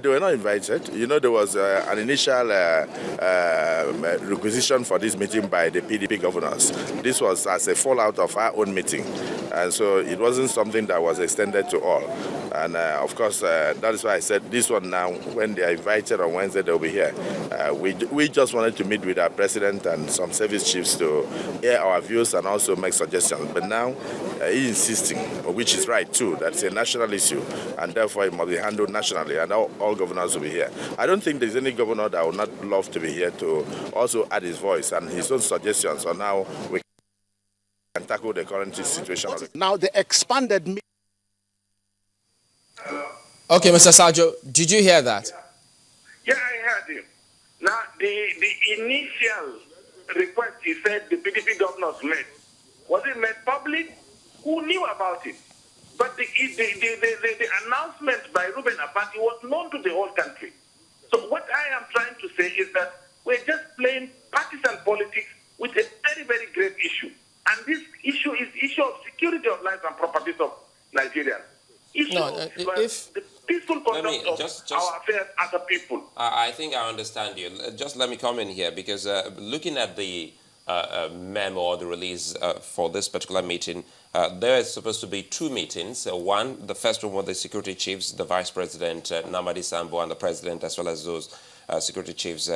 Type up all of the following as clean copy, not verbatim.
they were not invited. You know, there was an initial requisition for this meeting by the PDP governors. This was as a fallout of our own meeting. And so it wasn't something that was extended to all. And of course, that is why I said this one now, when they are invited on Wednesday, they'll be here. We just wanted to meet with our president and some service chiefs to hear our views and also make suggestions. But now, he's insisting, which is right too, that it's a national issue, and therefore it must be handled nationally, and all governors will be here. I don't think there's any governor that would not love to be here to also add his voice and his own suggestions on how we can tackle the current situation. Now the expanded... Okay, Mr. Sajoh, did you hear that? Yeah, I heard him. Now, the initial request he said the PDP governors made, was it made public? Who knew about it? But the announcement by Ruben Abati was known to the whole country. So what I am trying to say is that we're just playing partisan politics with a very, very grave issue. And this issue is issue of security of lives and properties of Nigerians. The peaceful conduct of our affairs as a people. I think I understand you. Just let me come in here, because looking at the memo or the release for this particular meeting, there is supposed to be two meetings. One, the first one with the security chiefs, the Vice President, Namadi Sambo, and the President, as well as those security chiefs.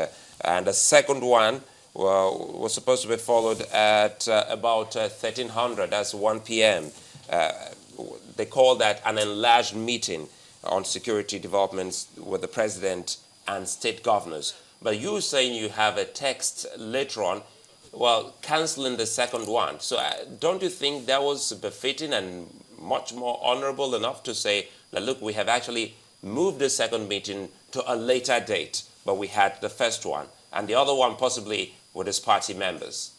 And the second one was supposed to be followed at about 1300, that's 1 p.m. They call that an enlarged meeting on security developments with the President and state governors. But you saying you have a text later on, well, cancelling the second one. So don't you think that was befitting and much more honorable enough to say that, look, we have actually moved the second meeting to a later date, but we had the first one, and the other one possibly with his party members?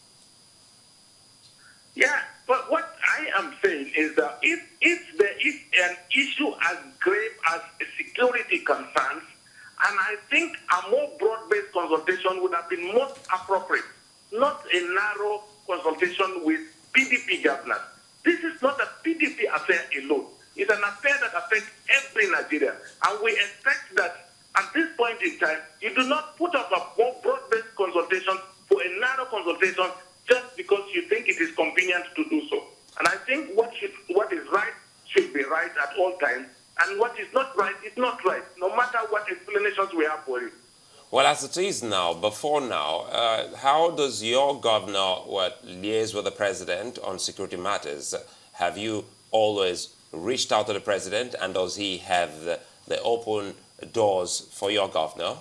Yeah, but what I am saying is that if there is an issue as grave as security concerns, and I think a more broad-based consultation would have been most appropriate, not a narrow consultation with PDP governors. This is not a PDP affair alone. It's an affair that affects every Nigerian. And we expect that at this point in time, you do not put up a more broad-based consultation for a narrow consultation just because you think it is convenient to do so. And I think what is right should be right at all times, and what is not right is not right, no matter what explanations we have for it. Well, as it is now, before now, how does your governor liaise with the President on security matters? Have you always reached out to the President, and does he have the open doors for your governor?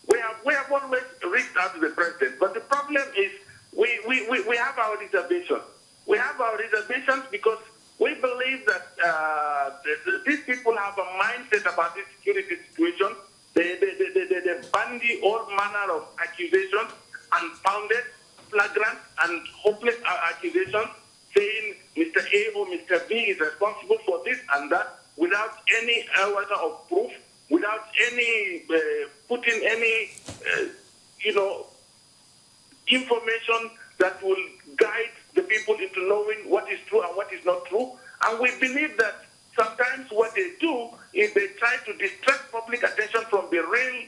We have always reached out to the President, but the problem is we have our reservations. We have our reservations because we believe that these people have a mindset about this security situation. They bandy all manner of accusations, unfounded, flagrant, and hopeless accusations, saying Mr. A or Mr. B is responsible for this and that, without any order of proof, without any putting any, information that will guide the people into knowing what is true and what is not true. And we believe that sometimes what they do is they try to distract public attention from the real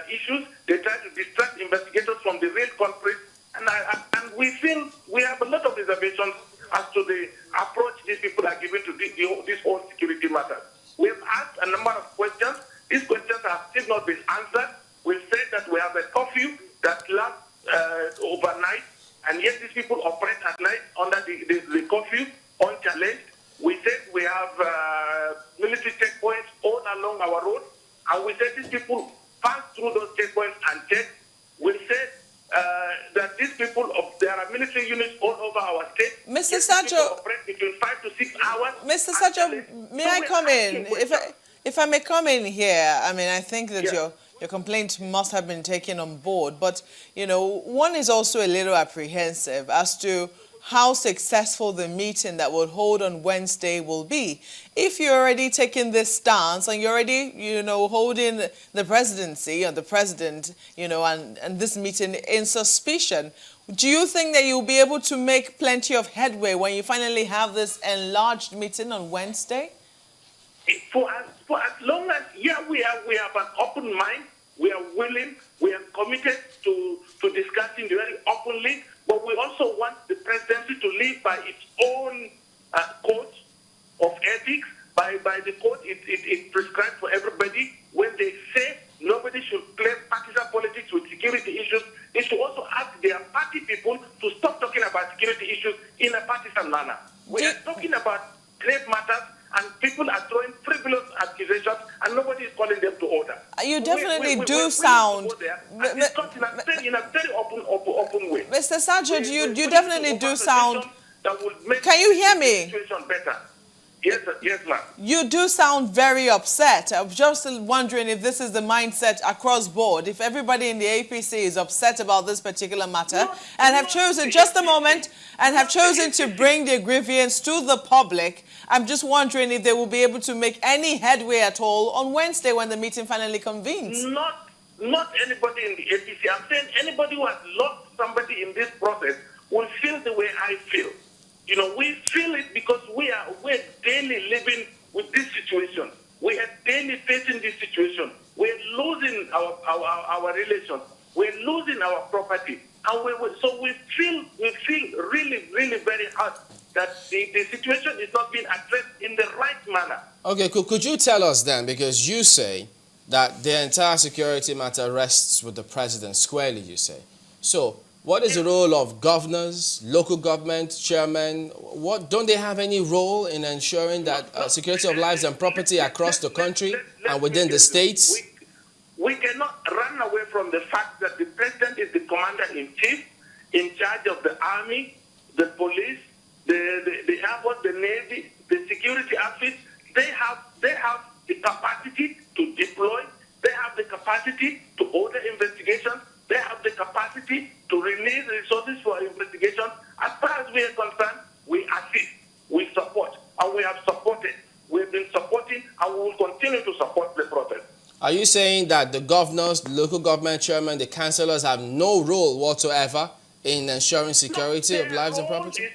issues. They try to distract investigators from the real culprits. And we feel we have a lot of reservations as to the approach these people are giving to this whole security matter. We have asked a number of questions. These questions have still not been answered. We've said that we have a curfew that lasts overnight, and yet these people operate at night under the curfew unchallenged. We said we have military checkpoints all along our road, and we said these people pass through those checkpoints and check. We said that these people, there are military units all over our state. Mr. Sajoh, operate between 5 to 6 hours. Mr. Sajoh, may I come in? If I may come in here, I mean, I think that your complaint must have been taken on board, but, one is also a little apprehensive as to how successful the meeting that will hold on Wednesday will be. If you're already taking this stance and you're already, holding the presidency or the president, and this meeting in suspicion, do you think that you'll be able to make plenty of headway when you finally have this enlarged meeting on Wednesday? For as long as, we mind. We are willing. We are committed to discussing very openly. But we also want the presidency to live by its own code of ethics, by the code it prescribed for everybody. When they say nobody should play partisan politics with security issues, they should also ask their party people to stop talking about security issues in a partisan manner. We are talking about grave matters, and people are throwing frivolous accusations, and nobody is calling them to order. You definitely we do sound... discuss in a very open way. Mr. Sajoh, you definitely do sound... That will make Can you hear me? the situation better. Yes, yes, ma'am. You do sound very upset. I'm just wondering if this is the mindset across board, if everybody in the APC is upset about this particular matter and have chosen, just a moment, and have chosen to bring their grievance to the public. I'm just wondering if they will be able to make any headway at all on Wednesday when the meeting finally convenes. Not anybody in the APC. I'm saying anybody who has lost somebody in this process will feel the way I feel. You know, we feel it because we're daily living with this situation. We are daily facing this situation. We're losing our relations. We're losing our property. And so we feel really, really very hard that the situation is not being addressed in the right manner. Okay, could you tell us then, because you say that the entire security matter rests with the president squarely, you say. So, what is the role of governors, local government, chairmen? Don't they have any role in ensuring that security of lives and property across the country and within the states? We cannot run away from the fact that the president is the commander-in-chief, in charge of the army, the police, the Air Force, the Navy, the security outfits. They have the capacity to deploy. They have the capacity to order investigations. They have the capacity to release resources for investigation. As far as we are concerned, we assist, we support, and we have supported. We've been supporting, and we will continue to support the process. Are you saying that the governors, the local government chairman, the councillors have no role whatsoever in ensuring security of lives and property?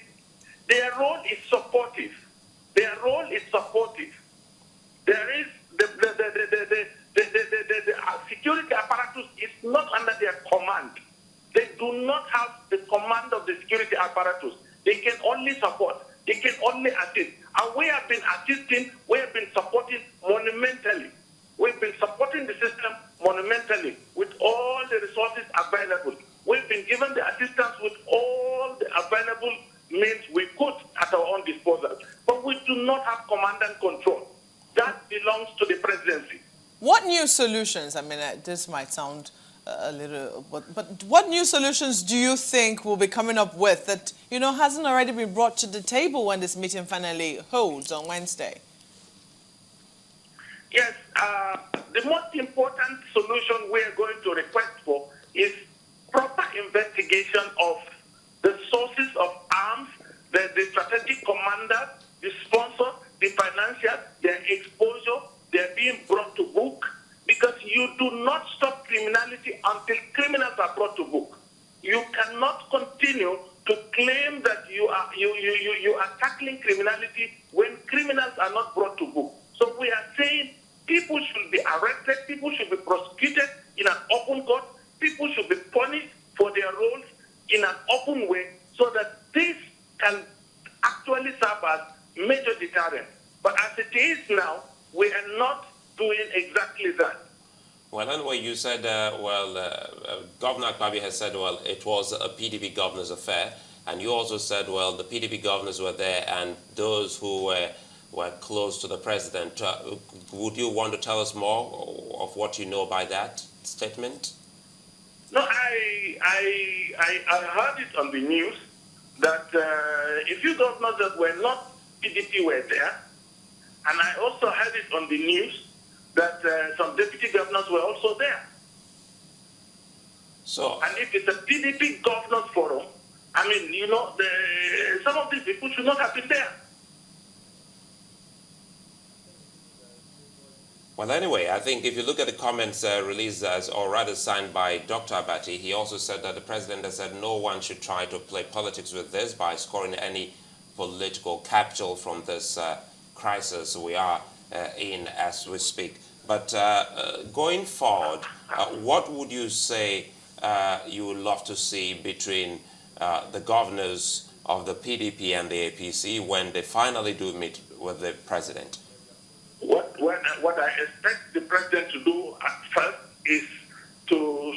Their role is supportive. Their role is supportive. There is the security apparatus is not under their command. They do not have the command of the security apparatus. They can only support. They can only assist. And we have been assisting, we have been supporting monumentally. We've been supporting the system monumentally with all the resources available. We've been given the assistance with all the available means we could at our own disposal. But we do not have command and control. That belongs to the presidency. What new solutions, I mean, this might sound a little, but what new solutions do you think will be coming up with that, you know, hasn't already been brought to the table when this meeting finally holds on Wednesday? Yes, the most important solution we are going to request for is proper investigation of the sources of arms, the strategic commanders, the sponsors, the financiers, their exposure. They're being brought to book, because you do not stop criminality until criminals are brought to book. You cannot continue to claim that you are tackling criminality when criminals are not brought to book. So we are saying people should be arrested, people should be prosecuted in an open court, people should be punished for their roles in an open way, so that this can actually serve as major deterrent. But as it is now, we are not doing exactly that. Well, anyway, you said, Governor Akpabi has said, well, it was a PDP governor's affair. And you also said, well, the PDP governors were there and those who were close to the president. Would you want to tell us more of what you know by that statement? No, I heard it on the news that a few governors that were not PDP were there. And I also heard it on the news that some deputy governors were also there. So, and if it's a PDP governors forum, I mean, you know, some of these people should not have been there. well, anyway, I think if you look at the comments released or rather signed by Dr. Abati, he also said that the president has said no one should try to play politics with this by scoring any political capital from this crisis we are in as we speak. But going forward, what would you say you would love to see between the governors of the PDP and the APC when they finally do meet with the president? What I expect the president to do at first is to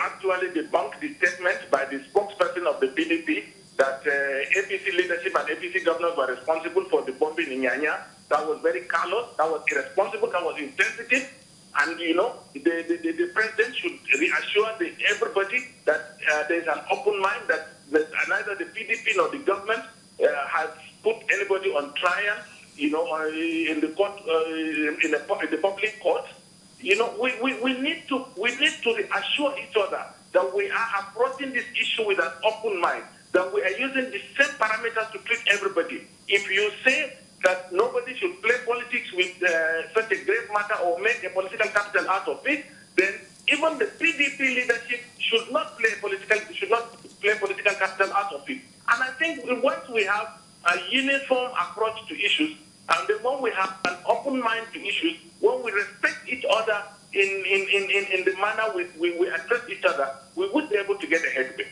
actually debunk the statement by the spokesperson of the PDP that APC leadership and APC governors were responsible for the bombing in Nyanya. That was very callous, that was irresponsible, that was insensitive. And, the president should reassure everybody that there is an open mind, that neither the PDP nor the government has put anybody on trial, in the court, in the public court. We need to reassure each other that we are approaching this issue with an open mind, that we are using the same parameters to treat everybody. If you say that nobody should play politics with such a grave matter or make a political capital out of it, then even the PDP leadership should not play political capital out of it. And I think once we have a uniform approach to issues, and then when we have an open mind to issues, when we respect each other in the manner we address each other, we would be able to get ahead of it.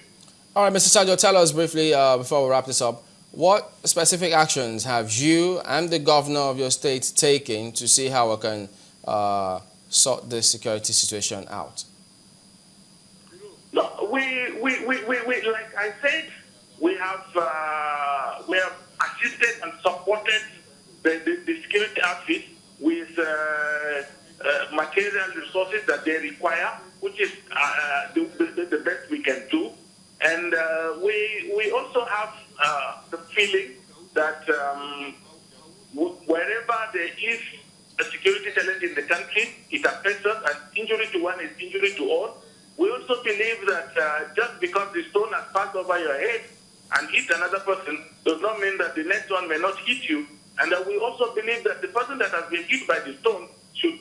All right, Mr. Sajoh, tell us briefly before we wrap this up, what specific actions have you and the governor of your state taken to see how we can sort this security situation out? No, we like I said, we have assisted and supported the security outfit with material resources that they require, which is the best we can do. And we also have the feeling that wherever there is a security challenge in the country, it affects us, and injury to one is injury to all. We also believe that just because the stone has passed over your head and hit another person does not mean that the next one may not hit you. And we also believe that the person that has been hit by the stone should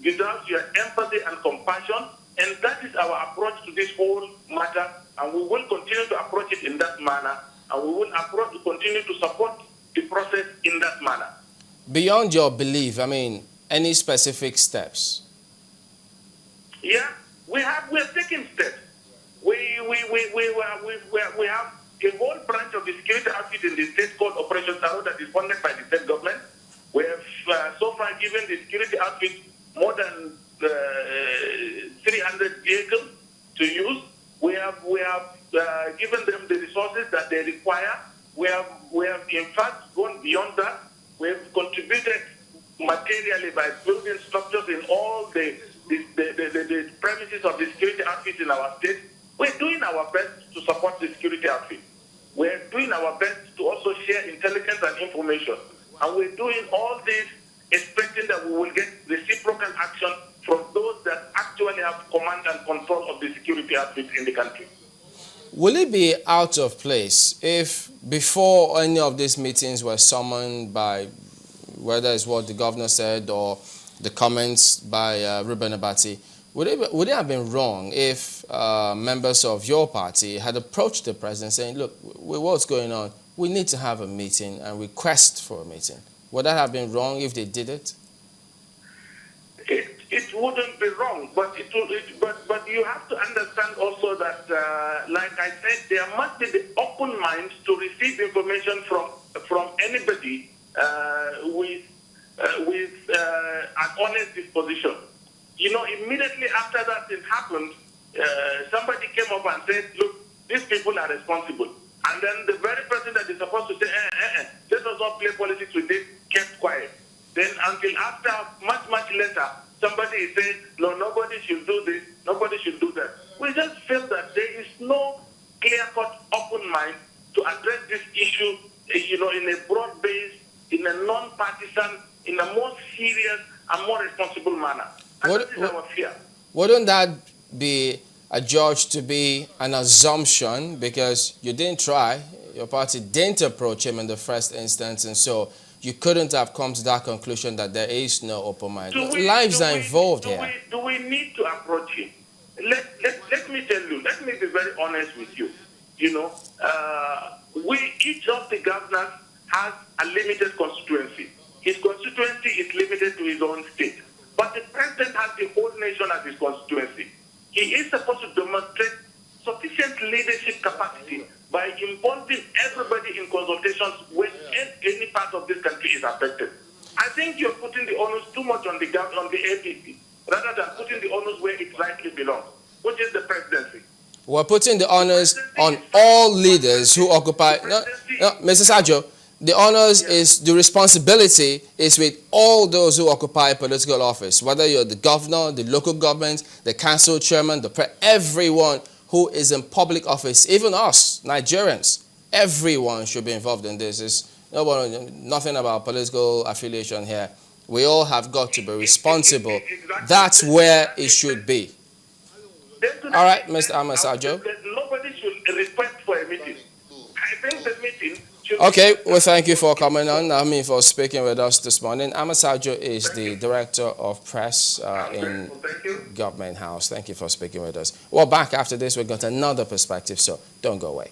deserve your empathy and compassion. And that is our approach to this whole matter. And we will continue to approach it in that manner. And we will continue to support the process in that manner. Beyond your belief, any specific steps? Yeah, we are taking steps. We have a whole branch of the security outfit in the state called Operation Sajoh that is funded by the state government. We have so far given the security outfit more than 300 vehicles to use. We have given them the resources that they require. We have in fact gone beyond that. We have contributed materially by building structures in all the premises of the security outfit in our state. We're doing our best to support the security outfit. We're doing our best to also share intelligence and information. And we're doing all this expecting that we will get reciprocal action from those that actually have command and control of the security outfit in the country. Will it be out of place if before any of these meetings were summoned by, whether it's what the governor said or the comments by Ruben Abati, would it have been wrong if members of your party had approached the president saying, look, with what's going on, we need to have a meeting and request for a meeting? Would that have been wrong if they did it? It wouldn't be wrong, but you have to understand also that, like I said, there must be the open mind to receive information from anybody with an honest disposition. Immediately after that thing happened, somebody came up and said, look, these people are responsible. And then the very person that is supposed to say, let us not play politics with this, kept quiet. Then until after, much later, somebody is saying, no, nobody should do this, nobody should do that. We just feel that there is no clear-cut open mind to address this issue, in a broad base, in a non-partisan, in a more serious and more responsible manner. And that is our fear. Wouldn't that be adjudged to be an assumption because you didn't try, your party didn't approach him in the first instance, and so you couldn't have come to that conclusion that there is no open mind? Lives are involved here. Do we need to approach him? Let me tell you, let me be very honest with you. Each of the governors has a limited constituency. His constituency is limited to his own state. But the president has the whole nation as his constituency. He is supposed to demonstrate sufficient leadership capacity by involving everybody in consultations when any part of this country is affected. I think you're putting the onus too much on the APC rather than putting the onus where it rightly belongs, which is the presidency. We're putting the honors on all leaders who occupy. No, Mr. Sajoh, the honors is the responsibility is with all those who occupy political office, whether you're the governor, the local government, the council chairman, everyone who is in public office, even us, Nigerians. Everyone should be involved in this. It's nothing about political affiliation here. We all have got to be responsible. That's where it should be. All right, Mr. Ahmed Sajoh. Nobody should request for a meeting. I think the meeting should... Okay, well, thank you for coming on. For speaking with us this morning. Ahmed Sajoh is the Director of Press in Government House. Thank you for speaking with us. Well, back after this, we've got another perspective, so don't go away.